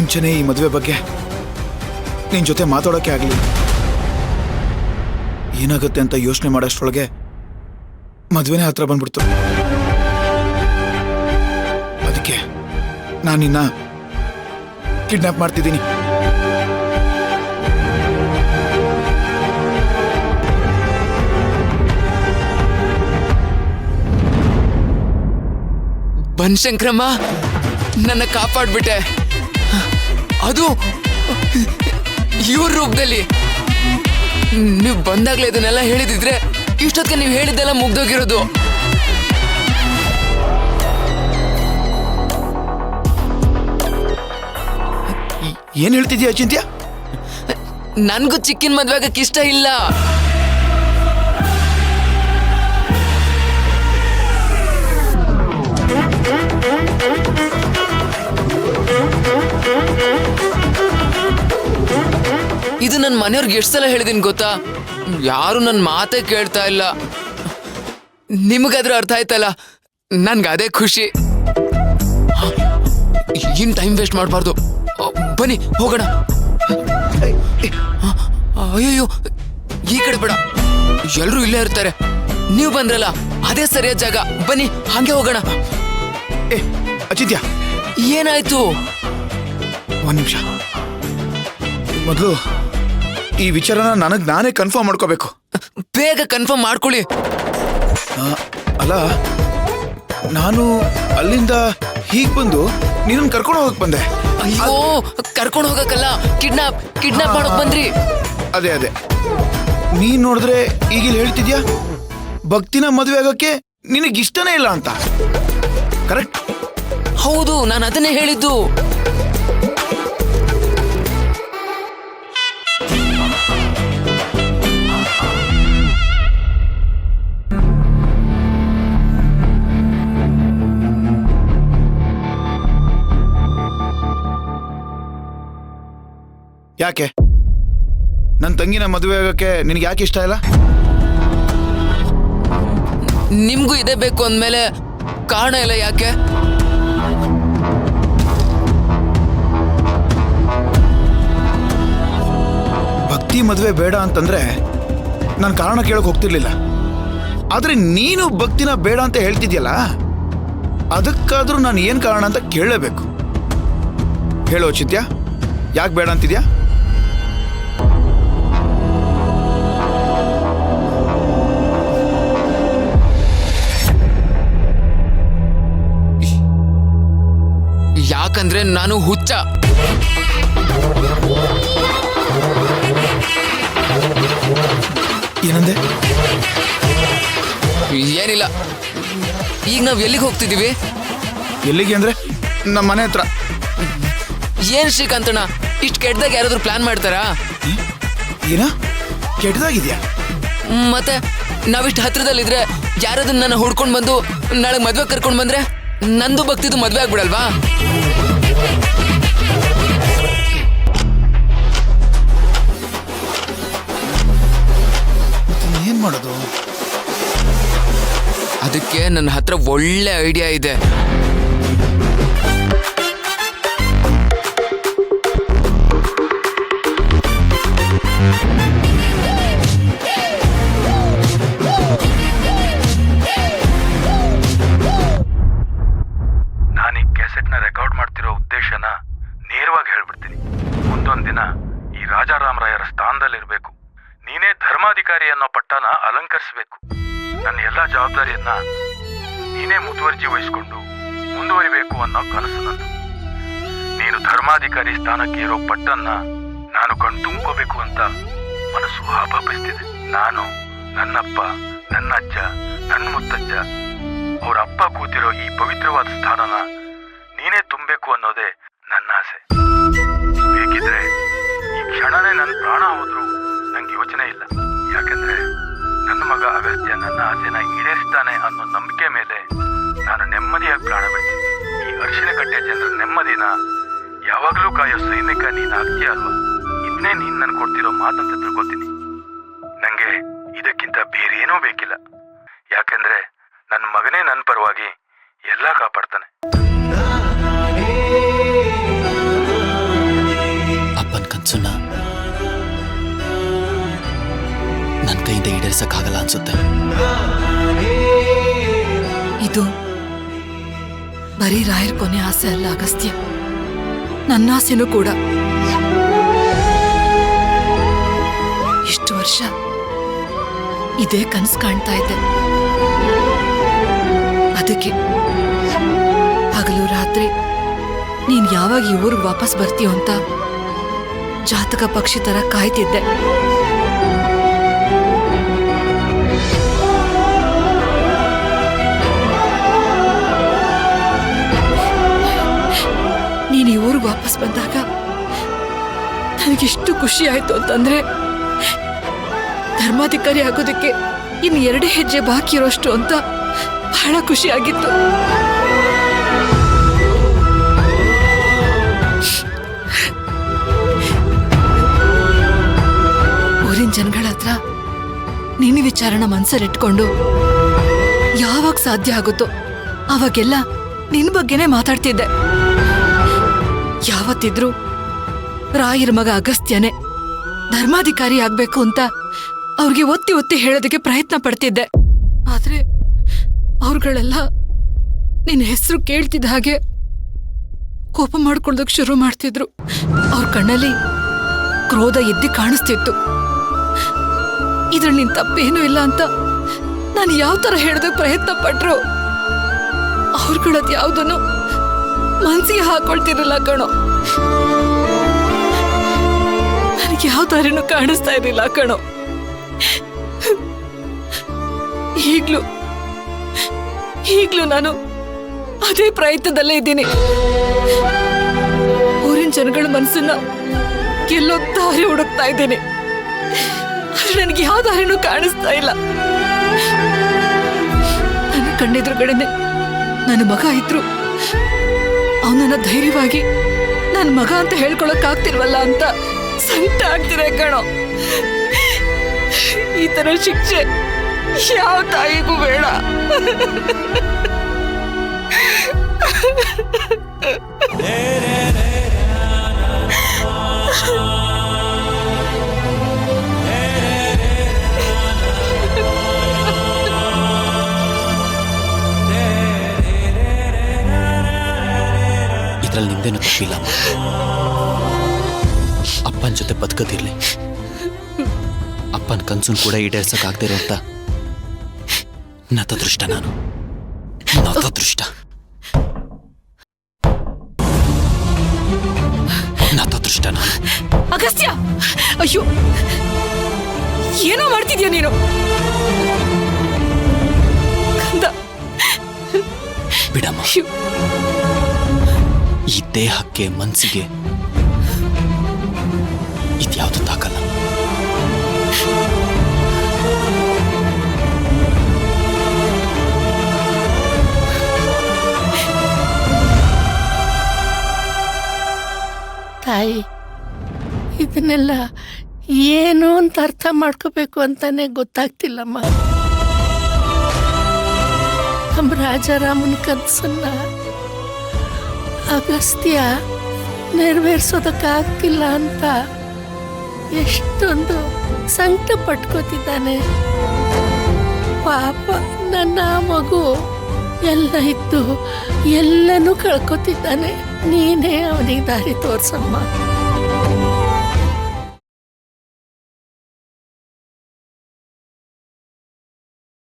ಮುಂಚೆನೇ ಈ ಮದುವೆ ಬಗ್ಗೆ ನಿನ್ ಜೊತೆ ಮಾತಾಡೋಕೆ ಆಗಲಿ. ಏನಾಗುತ್ತೆ ಅಂತ ಯೋಚನೆ ಮಾಡೋಷ್ಟ್ರೊಳಗೆ ಮದುವೆನೇ ಹತ್ರ ಬಂದ್ಬಿಡ್ತು. ಅದಕ್ಕೆ ನಾನು ನಿನ್ನ ಕಿಡ್ನಾಪ್ ಮಾಡ್ತಿದ್ದೀನಿ. ಬನಶಂಕರಮ್ಮ, ನನ್ನ ಕಾಪಾಡ್ಬಿಟ್ಟೆ. ಅದು ಇವ್ರ ರೂಪದಲ್ಲಿ. ನೀವು ಬಂದಾಗ್ಲೇ ಇದನ್ನೆಲ್ಲ ಹೇಳಿದಿದ್ರೆ ಇಷ್ಟೊತ್ತಿಗೆ ನೀವು ಹೇಳಿದ್ದೆಲ್ಲ ಮುಗ್ದೋಗಿರೋದು. ಏನ್ ಹೇಳ್ತಿದ್ಯಾ ಅಚಿಂತ್ಯ? ನನ್ಗೂ ಚಿಕ್ಕಿನ ಮದ್ವೆ ಆಗಕ್ಕೆ ಇಷ್ಟ ಇಲ್ಲ. ಇದು ನನ್ನ ಮನೆಯವ್ರಿಗೆ ಎಷ್ಟು ಸಲ ಹೇಳಿದೀನಿ ಗೊತ್ತಾ? ಯಾರು ನನ್ನ ಮಾತೇ ಕೇಳ್ತಾ ಇಲ್ಲ. ನಿಮಗಾದ್ರೂ ಅರ್ಥ ಆಯ್ತಲ್ಲ, ನನ್ಗೆ ಅದೇ ಖುಷಿ. ಏನ್ ಟೈಮ್ ವೇಸ್ಟ್ ಮಾಡಬಾರ್ದು. ಬನ್ನಿ ಹೋಗೋಣ. ಅಯ್ಯೋ, ಈ ಕಡೆ ಬೇಡ, ಎಲ್ರೂ ಇಲ್ಲೇ ಇರ್ತಾರೆ. ನೀವು ಬಂದ್ರಲ್ಲ, ಅದೇ ಸರಿಯಾದ ಜಾಗ. ಬನ್ನಿ ಹಂಗೆ ಹೋಗೋಣ. ಅಚಿಂತ್ಯ, ಏನಾಯ್ತು? ಒಂದ್ ನಿಮಿಷ. ಮೊದಲು ಈ ವಿಚಾರನ ನನಗ್ ನಾನೇ ಕನ್ಫರ್ಮ್ ಮಾಡ್ಕೋಬೇಕು. ಬೇಗ ಕನ್ಫರ್ಮ್ ಮಾಡ್ಕೊಳ್ಳಿ. ಅಲ್ಲ, ನಾನು ಅಲ್ಲಿಂದ ಹೀಗ್ ಬಂದು ನೀನನ್ನ ಕರ್ಕೊಂಡು ಹೋಗಕ್ ಬಂದೆ. ಅಯ್ಯೋ, ಕರ್ಕೊಂಡು ಹೋಗಕ್ಕಲ್ಲ, ಕಿಡ್ನಾಪ್ ಮಾಡೋಕ್ ಬಂದ್ರಿ. ಅದೇ ನೀನ್ ನೋಡಿದ್ರೆ ಈಗಿಲ್ ಹೇಳ್ತಿದ್ಯಾ ಭಕ್ತಿನ ಮದುವೆ ಆಗಕ್ಕೆ ನಿನಗಿಷ್ಟನೇ ಇಲ್ಲ ಅಂತ. ಕರೆಕ್ಟ್? ಹೌದು, ನಾನು ಅದನ್ನೇ ಹೇಳಿದ್ದು. ಯಾಕೆ ನನ್ನ ತಂಗಿನ ಮದುವೆ ಆಗಕ್ಕೆ ನಿನಗೆ ಯಾಕೆ ಇಷ್ಟ ಇಲ್ಲ? ನಿಮ್ಗೂ ಇದೇ ಬೇಕು ಅಂದ್ಮೇಲೆ ಕಾರಣ ಇಲ್ಲ ಯಾಕೆ? ಭಕ್ತಿ ಮದುವೆ ಬೇಡ ಅಂತಂದ್ರೆ ನಾನು ಕಾರಣ ಕೇಳಕ್ ಹೋಗ್ತಿರ್ಲಿಲ್ಲ. ಆದ್ರೆ ನೀನು ಭಕ್ತಿನ ಬೇಡ ಅಂತ ಹೇಳ್ತಿದ್ಯಲ್ಲ, ಅದಕ್ಕಾದ್ರೂ ನಾನು ಏನ್ ಕಾರಣ ಅಂತ ಕೇಳಲೇಬೇಕು. ಹೇಳೋ ಚಿತ್ಯ, ಯಾಕೆ ಬೇಡ ಅಂತಿದ್ಯಾ? ಯಾಕಂದ್ರೆ ನಾನು ಹುಚ್ಚ. ಏನಂದೆ? ಏನಿಲ್ಲ. ಈಗ ನಾವ್ ಎಲ್ಲಿಗೆ ಹೋಗ್ತಿದೀವಿ? ಎಲ್ಲಿಗೆ ಅಂದ್ರೆ ನಮ್ಮ ಮನೆ ಹತ್ರ. ಏನ್ ಶ್ರೀಕಾಂತಣ್ಣ, ಇಷ್ಟು ಕೆಟ್ಟದಾಗ ಯಾರಾದ್ರೂ ಪ್ಲಾನ್ ಮಾಡ್ತಾರಾ? ಏನ ಕೆಟ್ಟದಾಗಿದ್ಯಾ? ಮತ್ತೆ ನಾವಿಷ್ಟು ಹತ್ರದಲ್ಲಿದ್ರೆ ಯಾರಾದ್ರೂ ನನ್ನ ಹುಡ್ಕೊಂಡ್ ಬಂದು ನಾಳೆ ಮದ್ವೆ ಕರ್ಕೊಂಡ್ ಬಂದ್ರೆ ನಂದು ಭಕ್ತಿದು ಮದ್ವೆ ಆಗ್ಬಿಡಲ್ವಾ? ಏನ್ ಮಾಡೋದು? ಅದಕ್ಕೆ ನನ್ನ ಹತ್ರ ಒಳ್ಳೆ ಐಡಿಯಾ ಇದೆ. ನಾನೀ ಕ್ಯಾಸೆಟ್ನ ರೆಕಾರ್ಡ್ ಮಾಡ್ತಿರೋ ಉದ್ದೇಶನ ನೇರವಾಗಿ ಹೇಳ್ಬಿಡ್ತೀನಿ. ಮುಂದೊಂದು ದಿನ ಈ ರಾಜಾರಾಮರಾಯರ ಸ್ಥಾನದಲ್ಲಿರ್ಬೇಕು. ನೀನೇ ಧರ್ಮಾಧಿಕಾರಿ ಅನ್ನೋ ಪಟ್ಟನ ಅಲಂಕರಿಸಬೇಕು. ನನ್ನ ಎಲ್ಲ ಜವಾಬ್ದಾರಿಯನ್ನ ನೀನೇ ಮುತುವರ್ಜಿ ವಹಿಸ್ಕೊಂಡು ಮುಂದುವರಿಬೇಕು ಅನ್ನೋ ಕನಸು ನಂದು. ನೀನು ಧರ್ಮಾಧಿಕಾರಿ ಸ್ಥಾನಕ್ಕೆ ಇರೋ ಪಟ್ಟನ್ನ ನಾನು ಕಣ್ತುಂಬ್ಕೋಬೇಕು ಅಂತ ಮನಸ್ಸು ಹಬ್ಬಪಿಸ್ತಿದೆ. ನಾನು, ನನ್ನಪ್ಪ, ನನ್ನ ಅಜ್ಜ, ನನ್ನ ಮುತ್ತಜ್ಜ, ಅವ್ರ ಅಪ್ಪ ಕೂತಿರೋ ಈ ಪವಿತ್ರವಾದ ಸ್ಥಾನನ ನೀನೇ ತುಂಬಬೇಕು ಅನ್ನೋದೇ ನನ್ನ ಆಸೆ. ಬೇಕಿದ್ರೆ ಈ ಕ್ಷಣನೇ ನನ್ನ ಪ್ರಾಣ ಹೋದ್ರೂ ನಂಗೆ ಯೋಚನೆ ಇಲ್ಲ. ಯಾಕಂದ್ರೆ ನನ್ನ ಮಗ ಅಗಸ್ತ್ಯ ನನ್ನ ಆಸೆನ ಈಡೇರಿಸ್ತಾನೆ ಅನ್ನೋ ನಂಬಿಕೆ ಮೇಲೆ ನಾನು ನೆಮ್ಮದಿಯಾಗಿ ಪ್ರಾಣ ಬಿಡ್ತೀನಿ. ಈ ಅರಿಶಿನಕಟ್ಟೆ ಜನರ ನೆಮ್ಮದಿನ ಯಾವಾಗಲೂ ಕಾಯೋ ಸೈನಿಕ ನೀನ್ ಆಗ್ತೀಯ ಅಲ್ವಾ? ಇದನ್ನೇ ನೀನ್ ನನ್ ಕೊಡ್ತಿರೋ ಮಾತಂತ ತಿಳ್ಕೊತೀನಿ. ನಂಗೆ ಇದಕ್ಕಿಂತ ಬೇರೇನೂ ಬೇಕಿಲ್ಲ. ಯಾಕಂದ್ರೆ ನನ್ನ ಮಗನೇ ನನ್ನ ಪರವಾಗಿ ಎಲ್ಲ ಕಾಪಾಡ್ತಾನೆ. ಅನ್ಸುತ್ತೆ. ಇದು ಬರೀ ರಾಯರ್ ಕೊನೆ ಆಸೆ ಅಲ್ಲ ಅಗಸ್ತ್ಯ, ನನ್ನ ಆಸೆನೂ ಕೂಡ. ಇಷ್ಟು ವರ್ಷ ಇದೇ ಕನಸು ಕಾಣ್ತಾ ಇದ್ದೆ. ಅದಕ್ಕೆ ಹಗಲು ರಾತ್ರಿ ನೀನ್ ಯಾವಾಗ ಈ ಊರಿಗೆ ವಾಪಸ್ ಬರ್ತೀಯೋ ಅಂತ ಜಾತಕ ಪಕ್ಷಿ ತರ ಕಾಯ್ತಿದ್ದೆ. ನೀನ್ ಈ ಊರಿಗೆ ವಾಪಸ್ ಬಂದಾಗ ನನಗೆಷ್ಟು ಖುಷಿ ಆಯ್ತು ಅಂತಂದ್ರೆ, ಧರ್ಮಾಧಿಕಾರಿ ಆಗೋದಕ್ಕೆ ಇನ್ನು 2 ಹೆಜ್ಜೆ ಬಾಕಿ ಇರೋಷ್ಟು ಅಂತ ಬಹಳ ಖುಷಿ ಆಗಿತ್ತು. ಊರಿನ ಜನಗಳ ಹತ್ರ ನಿನ್ನ ವಿಚಾರನ ಮನ್ಸಲ್ಲಿಟ್ಕೊಂಡು ಯಾವಾಗ ಸಾಧ್ಯ ಆಗುತ್ತೋ ಅವಾಗೆಲ್ಲ ನಿನ್ ಬಗ್ಗೆನೇ ಮಾತಾಡ್ತಿದ್ದೆ. ಯಾವತ್ತಿದ್ರು ರಾಯರ ಮಗ ಅಗಸ್ತ್ಯನೇ ಧರ್ಮಾಧಿಕಾರಿ ಆಗ್ಬೇಕು ಅಂತ ಅವ್ರಿಗೆ ಒತ್ತಿ ಒತ್ತಿ ಹೇಳೋದಕ್ಕೆ ಪ್ರಯತ್ನ ಪಡ್ತಿದ್ದೆ. ಆದ್ರೆ ಅವ್ರುಗಳೆಲ್ಲ ನಿನ್ನ ಹೆಸರು ಕೇಳ್ತಿದ್ದ ಹಾಗೆ ಕೋಪ ಮಾಡ್ಕೊಳ್ದಕ್ ಶುರು ಮಾಡ್ತಿದ್ರು. ಅವ್ರ ಕಣ್ಣಲ್ಲಿ ಕ್ರೋಧ ಎದ್ದಿ ಕಾಣಿಸ್ತಿತ್ತು. ಇದ್ರಲ್ಲಿ ನಿನ್ ತಪ್ಪೇನೂ ಇಲ್ಲ ಅಂತ ನಾನು ಯಾವ ತರ ಹೇಳೋದಕ್ ಪ್ರಯತ್ನ ಪಟ್ರು ಅವ್ರುಗಳದ್ ಯಾವ್ದನ್ನು ಮನ್ಸಿಗೆ ಹಾಕೊಳ್ತಿರಲಿಲ್ಲ ಕಣೋ. ನನಗೆ ಯಾವ ದಾರಿನೂ ಕಾಣಿಸ್ತಾ ಇರಲಿಲ್ಲ ಕಣೋ. ಈಗ್ಲೂ ನಾನು ಅದೇ ಪ್ರಯತ್ನದಲ್ಲೇ ಇದ್ದೀನಿ. ಊರಿನ ಜನಗಳ ಮನಸ್ಸನ್ನ ಗೆಲ್ಲೋ ದಾರಿ ಹುಡುಕ್ತಾ ಇದ್ದೀನಿ. ಆದ್ರೆ ನನಗೆ ಯಾವ ದಾರಿನೂ ಕಾಣಿಸ್ತಾ ಇಲ್ಲ. ನನ್ನ ಕಣ್ಣೆದುರುಗಡೆನೆ ನನ್ನ ಮಗ ಇದ್ರು ಅವನನ್ನ ಧೈರ್ಯವಾಗಿ ನನ್ನ ಮಗ ಅಂತ ಹೇಳ್ಕೊಳಕ್ ಆಗ್ತಿಲ್ವಲ್ಲ ಅಂತ ಸಂಕಟ ಆಗ್ತಿದೆ ಕಣೋ. ಈ ತರ ಶಿಕ್ಷೆ ಯಾವ ತಾಯಿಗೂ ಬೇಡ. ಇದ್ರಲ್ಲಿ ನಿಂದೇನು ತಪ್ಪಿಲ್ಲ. ಅಪ್ಪನ ಜೊತೆ ಬದುಕದಿರ್ಲಿ, ಅಪ್ಪನ ಕನ್ಸನ್ ಕೂಡ ಈಡೇರ್ಸಕ್ ಆಗ್ದಿರೋ ಅಂತ ನತದೃಷ್ಟ. ನಾನು ನತದೃಷ್ಟ. ನಾನು ಅಗಸ್ತ್ಯ, ಅಯ್ಯೋ ಏನೋ ಮಾಡ್ತಿದ್ಯಾ ನೀನು? ಬಿಡಮ್ಮ, ಈ ದೇಹಕ್ಕೆ ಮನ್ಸಿಗೆ ಇದ್ಯಾವುದು ತಾಕಲ್ಲ. ತಾಯಿ, ಇದನ್ನೆಲ್ಲ ಏನು ಅಂತ ಅರ್ಥ ಮಾಡ್ಕೋಬೇಕು ಅಂತಾನೆ ಗೊತ್ತಾಗ್ತಿಲ್ಲಮ್ಮ. ನಮ್ಮ ರಾಜಾರಾಮನ ಕನಸನ್ನ ಅಗಸ್ತ್ಯ ನೆರವೇರಿಸೋದಕ್ಕಾಗ್ತಿಲ್ಲ ಅಂತ ಎಷ್ಟೊಂದು ಸಂಕಟ ಪಟ್ಕೋತಿದ್ದಾನೆ. ಪಾಪ ನನ್ನ ಮಗು ಎಲ್ಲ ಇದ್ದು ಎಲ್ಲನೂ ಕಳ್ಕೊತಿದ್ದಾನೆ. ನೀನೇ ಅವನಿಗೆ ದಾರಿ ತೋರ್ಸಮ್ಮ.